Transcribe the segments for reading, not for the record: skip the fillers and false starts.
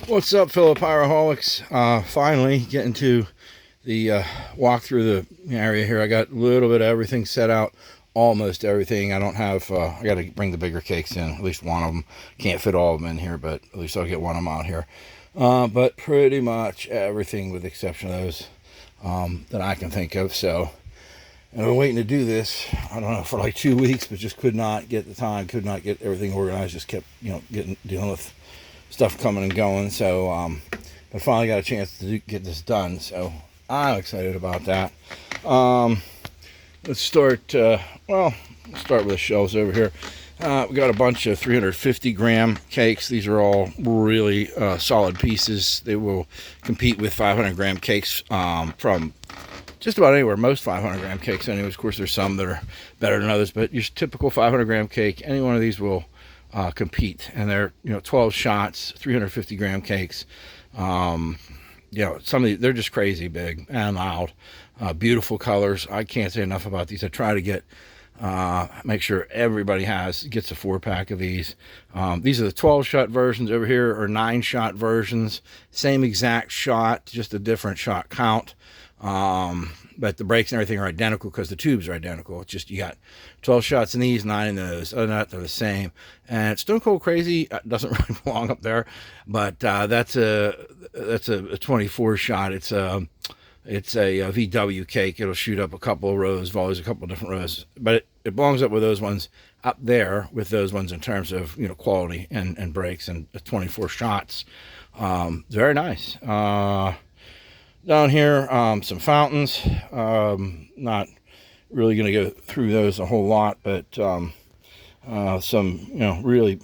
What's up, fellow pyraholics? Finally getting to the walk through the area here. I got a little bit of everything set out, almost everything. I don't have, I got to bring the bigger cakes in, at least one of them. Can't fit all of them in here, but at least I'll get one of them out here. But pretty much everything with the exception of those that I can think of. So I've been waiting to do this, I don't know, for like 2 weeks, but just could not get the time, could not get everything organized, just kept, dealing with stuff coming and going. So I finally got a chance to get this done, so I'm excited about that. Let's start let's start with the shelves over here. We got a bunch of 350 gram cakes. These are all really solid pieces. They will compete with 500 gram cakes from just about anywhere. Most 500 gram cakes anyways. Of course, there's some that are better than others, but your typical 500 gram cake, any one of these will compete. And they're 12 shots, 350 gram cakes. Some of these, they're just crazy big and loud. Beautiful colors. I can't say enough about these. I try to get make sure everybody gets a 4-pack of these. These are the 12 shot versions. Over here are 9 shot versions, same exact shot, just a different shot count. But the breaks and everything are identical because the tubes are identical. It's just you got 12 shots in these, 9 in those. Other than that, they're the same. And Stone Cold Crazy doesn't really belong up there, but that's a 24 shot. It's a VW cake. It'll shoot up a couple of rows, volleys a couple of different rows, but it belongs up with those ones up there with those ones in terms of quality and breaks and 24 shots. Very nice. Down here, some fountains. Not really going to go through those a whole lot, but some really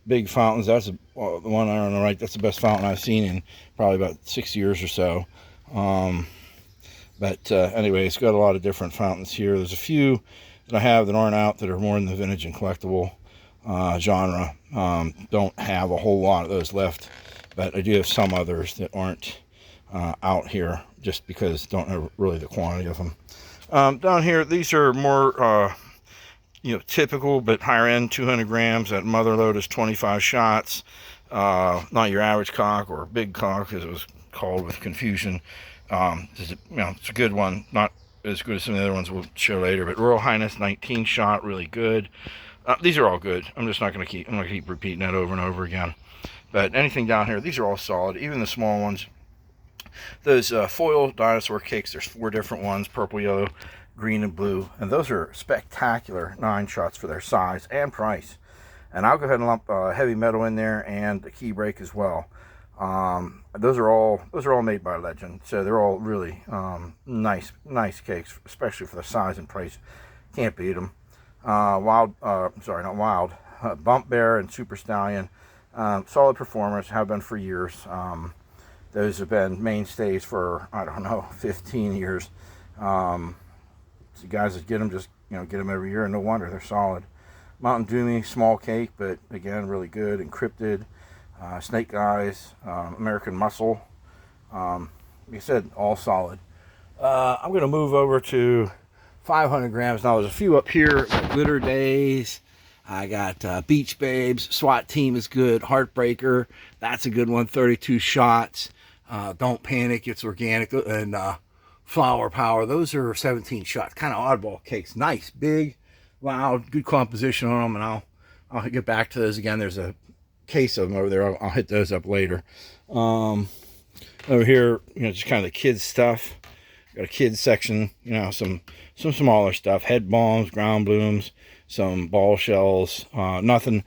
big fountains. That's the one on the right. That's the best fountain I've seen in probably about 6 years or so. Anyway, it's got a lot of different fountains here. There's a few that I have that aren't out that are more in the vintage and collectible genre. Don't have a whole lot of those left, but I do have some others that aren't out here just because don't know really the quantity of them. Down here, these are more typical but higher end, 200 grams. That mother load is 25 shots. Not your average cock or big cock, as it was called with confusion. It's a good one, not as good as some of the other ones we'll show later, but Royal Highness 19 shot, really good. These are all good. I'm just not going to keep repeating that over and over again. But anything down here, these are all solid, even the small ones. Those foil dinosaur cakes, there's 4 different ones: purple, yellow, green, and blue, and those are spectacular 9 shots for their size and price. And I'll go ahead and lump heavy metal in there and the key break as well. Those are all made by Legend, so they're all really nice cakes, especially for the size and price. Can't beat them. Bump Bear and Super Stallion, solid performers, have been for years. Those have been mainstays for, I don't know, 15 years. So guys that get them just get them every year, and no wonder they're solid. Mountain Doomy, small cake, but again really good. Encrypted. Snake Eyes, American Muscle, like I said, all solid. I'm going to move over to 500 grams. Now there's a few up here, Glitter Days. I got Beach Babes, SWAT Team is good, Heartbreaker, that's a good one, 32 shots. Don't Panic, it's organic, and Flower Power, those are 17 shots. Kind of oddball cakes, nice, big, loud, good composition on them, and I'll get back to those again. There's a case of them over there. I'll hit those up later. Over here, just kind of the kids stuff. Got a kids section, some smaller stuff, head bombs, ground blooms, some ball shells, nothing